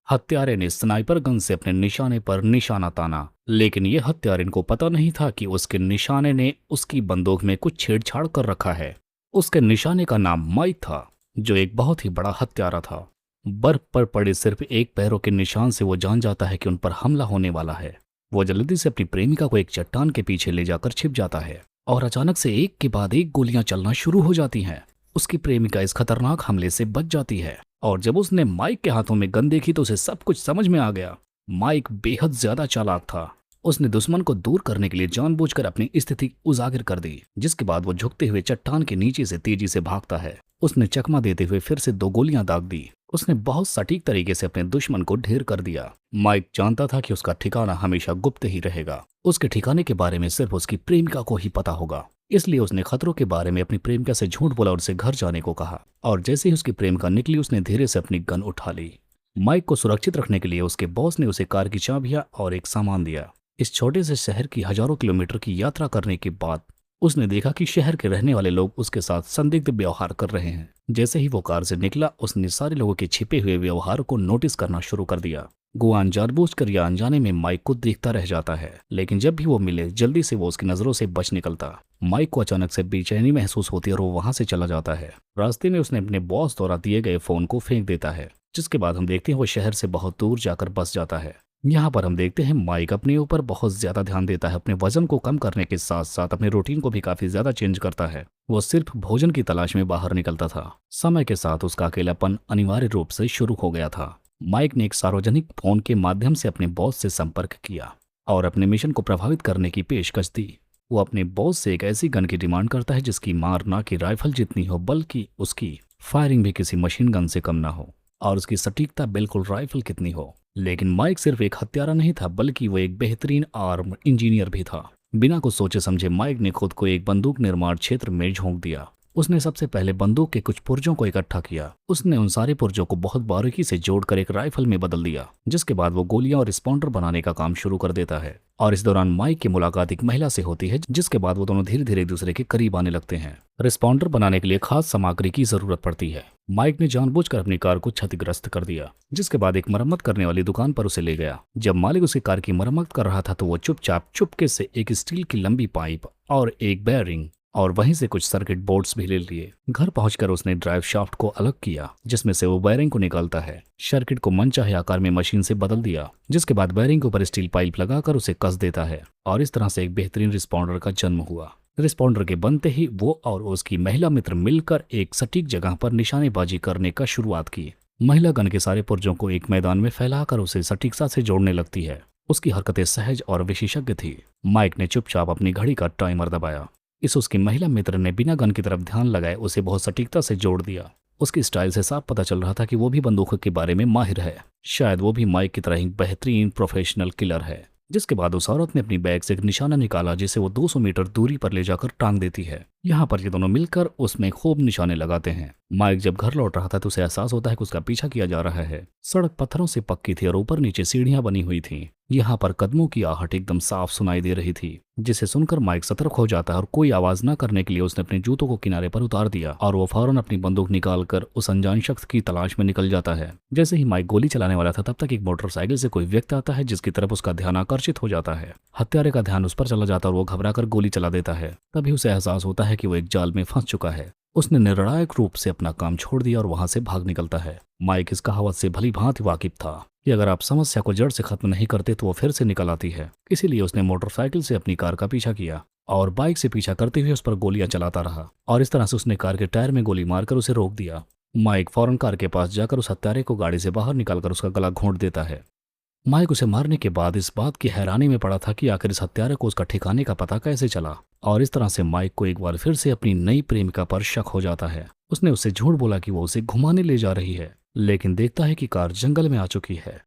हत्यारे ने sniper gun से अपने निशाने पर निशाना ताना, लेकिन यह हत्यारे को पता नहीं था कि उसके निशाने ने उसकी बंदूक में कुछ छेड़छाड़ कर रखा है। उसके निशाने का नाम माइक था, जो एक बहुत ही बड़ा हत्यारा था। बर्फ पर पड़े सिर्फ एक पैरों के निशान से वो जान जाता है कि उन पर हमला होने वाला है। वो जल्दी से अपनी प्रेमिका को एक चट्टान के पीछे ले जाकर छिप जाता है और अचानक से एक के बाद एक गोलियां चलना शुरू हो जाती हैं। उसकी प्रेमिका इस खतरनाक हमले से बच जाती है और जब उसने माइक के हाथों में गन देखी तो उसे सब कुछ समझ में आ गया। माइक बेहद ज्यादा चालाक था। उसने दुश्मन को दूर करने के लिए जानबूझकर अपनी स्थिति उजागर कर दी, जिसके बाद वो झुकते हुए चट्टान के नीचे से तेजी से भागता है। उसने चकमा देते हुए फिर से 2 गोलियां दाग दी। उसने बहुत सटीक तरीके से अपने दुश्मन को ढेर कर दिया। माइक जानता था कि उसका ठिकाना हमेशा गुप्त ही रहेगा। उसके ठिकाने के बारे में सिर्फ उसकी प्रेमिका को ही पता होगा, इसलिए उसने खतरों के बारे में अपनी प्रेमिका से झूठ बोला और उसे घर जाने को कहा। और जैसे ही उसकी प्रेमिका निकली, उसने धीरे से अपनी गन उठा ली। माइक को सुरक्षित रखने के लिए उसके बॉस ने उसे कार की चाबियां और एक सामान दिया। इस छोटे से शहर की हजारों किलोमीटर की यात्रा करने के बाद उसने देखा कि शहर के रहने वाले लोग उसके साथ संदिग्ध व्यवहार कर रहे हैं। जैसे ही वो कार से निकला, उसने सारे लोगों के छिपे हुए व्यवहार को नोटिस करना शुरू कर दिया। गुआन जानबूझकर या अनजाने में माइक को देखता रह जाता है, लेकिन जब भी वो मिले जल्दी से वो उसकी नजरों से बच निकलता। माइक को अचानक से बेचैनी महसूस होती है और वो वहां से चला जाता है। रास्ते में उसने अपने बॉस द्वारा दिए गए फोन को फेंक देता है, जिसके बाद हम देखते हैं वो शहर से बहुत दूर जाकर बस जाता है। यहाँ पर हम देखते हैं माइक अपने ऊपर बहुत ज्यादा ध्यान देता है। अपने वजन को कम करने के साथ साथ अपने रूटीन को भी काफी ज्यादा चेंज करता है। वो सिर्फ भोजन की तलाश में बाहर निकलता था। समय के साथ उसका अकेलापन अनिवार्य रूप से शुरू हो गया था। माइक ने एक सार्वजनिक फोन के माध्यम से अपने बॉस से संपर्क किया और अपने मिशन को प्रभावित करने की पेशकश दी। वो अपने बॉस से एक ऐसी गन की डिमांड करता है जिसकी मार ना कि राइफल जितनी हो, बल्कि उसकी फायरिंग भी किसी मशीन गन से कम ना हो और उसकी सटीकता बिल्कुल राइफल कितनी हो। लेकिन माइक सिर्फ एक हत्यारा नहीं था, बल्कि वो एक बेहतरीन आर्म इंजीनियर भी था। बिना कुछ सोचे समझे माइक ने खुद को एक बंदूक निर्माण क्षेत्र में झोंक दिया। उसने सबसे पहले बंदूक के कुछ पुर्जों को इकट्ठा किया। उसने उन सारे पुर्जों को बहुत बारीकी से जोड़कर एक राइफल में बदल दिया, जिसके बाद वो गोलियां और रिस्पॉन्डर बनाने का काम शुरू कर देता है। और इस दौरान माइक की मुलाकात एक महिला से होती है, जिसके बाद वो दोनों धीरे धीरे एक दूसरे के करीब आने लगते हैं। रिस्पॉन्डर बनाने के लिए खास सामग्री की जरूरत पड़ती है। माइक ने जानबूझकर अपनी कार को क्षतिग्रस्त कर दिया, जिसके बाद एक मरम्मत करने वाली दुकान पर उसे ले गया। जब मालिक उसकी कार की मरम्मत कर रहा था तो वो चुपचाप चुपके से एक स्टील की लंबी पाइप और एक बेयरिंग और वहीं से कुछ सर्किट बोर्ड्स भी ले लिए। घर पहुंचकर उसने ड्राइव शाफ्ट को अलग किया, जिसमें से वो बेयरिंग को निकालता है। सर्किट को मनचाहे आकार में मशीन से बदल दिया, जिसके बाद बेयरिंग के ऊपर स्टील पाइप लगाकर उसे कस देता है और इस तरह से एक बेहतरीन रिस्पॉन्डर का जन्म हुआ। रिस्पॉन्डर के बनते ही वो और उसकी महिला मित्र मिलकर एक सटीक जगह पर निशानेबाजी करने का शुरुआत की। महिला गन के सारे पुर्जों को एक मैदान में फैलाकर उसे सटीकता से जोड़ने लगती है। उसकी हरकतें सहज और विशेषज्ञ थी। माइक ने चुपचाप अपनी घड़ी का टाइमर दबाया। उसकी महिला मित्र ने बिना गन की तरफ ध्यान लगाए उसे बहुत सटीकता से जोड़ दिया। उसकी स्टाइल से साफ पता चल रहा था कि वो भी बंदूक के बारे में माहिर है। शायद वो भी माइक की तरह ही बेहतरीन प्रोफेशनल किलर है। जिसके बाद उस औरत ने अपनी बैग से एक निशाना निकाला, जिसे वो 200 मीटर दूरी पर ले जाकर टांग देती है। यहाँ पर ये दोनों मिलकर उसमें खूब निशाने लगाते हैं। माइक जब घर लौट रहा था तो उसे एहसास होता है कि उसका पीछा किया जा रहा है। सड़क पत्थरों से पक्की थी और ऊपर नीचे सीढ़ियां बनी हुई थी। यहाँ पर कदमों की आहट एकदम साफ सुनाई दे रही थी, जिसे सुनकर माइक सतर्क हो जाता है और कोई आवाज न करने के लिए उसने अपने जूतों को किनारे पर उतार दिया और वो फौरन अपनी बंदूक निकालकर उस अनजान शख्स की तलाश में निकल जाता है। जैसे ही माइक गोली चलाने वाला था, तब तक एक मोटरसाइकिल से कोई व्यक्ति आता है, जिसकी तरफ उसका ध्यान आकर्षित हो जाता है। हत्यारे का ध्यान उस पर चला जाता है और वो घबराकर गोली चला देता है। तभी उसे एहसास होता है कि वो एक जाल में फंस चुका है। उसने निर्णायक रूप से अपना काम छोड़ दिया और वहां से भाग निकलता है। माइक इस कहावत से भली भांति वाकिफ था कि अगर आप समस्या को जड़ से खत्म नहीं करते तो वो फिर से निकल आती है। इसीलिए उसने मोटरसाइकिल से अपनी कार का पीछा किया और बाइक से पीछा करते हुए उस पर गोलियां चलाता रहा और इस तरह से उसने कार के टायर में गोली मारकर उसे रोक दिया। माइक फौरन कार के पास जाकर उस हत्यारे को गाड़ी से बाहर निकालकर उसका गला घोंट देता है। माइक उसे मारने के बाद इस बात की हैरानी में पड़ा था कि आखिर इस हत्यारे को उसका ठिकाने का पता कैसे चला और इस तरह से माइक को एक बार फिर से अपनी नई प्रेमिका पर शक हो जाता है। उसने उससे झूठ बोला कि वो उसे घुमाने ले जा रही है, लेकिन देखता है कि कार जंगल में आ चुकी है